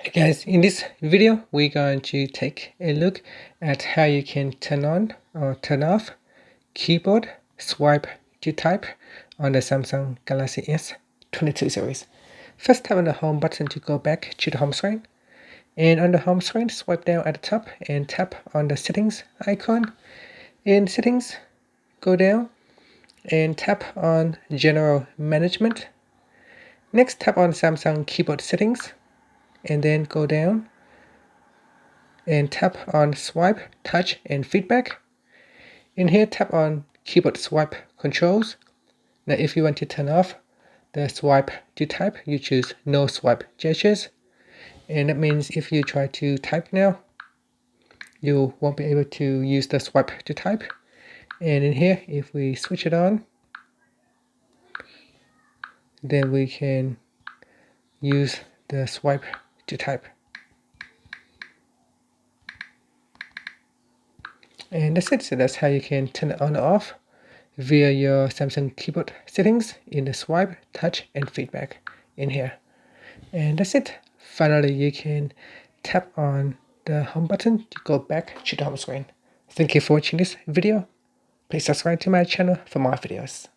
Hi guys, in this video we're going to take a look at how you can turn on or turn off keyboard swipe to type on the Samsung Galaxy S22 series. First, tap on the home button to go back to the home screen, and on the home screen swipe down at the top and tap on the settings icon. In settings, go down and tap on general management. Next, tap on Samsung keyboard settings and then go down and tap on swipe, touch, and feedback. In here, tap on keyboard swipe controls. Now, if you want to turn off the swipe to type, you choose no swipe gestures. And that means if you try to type now, you won't be able to use the swipe to type. And in here, if we switch it on, then we can use the swipe to type. And that's it. So that's how you can turn it on or off via your Samsung keyboard settings in the swipe, touch, and feedback in here. And that's it. Finally, you can tap on the home button to go back to the home screen. Thank you for watching this video. Please subscribe to my channel for more videos.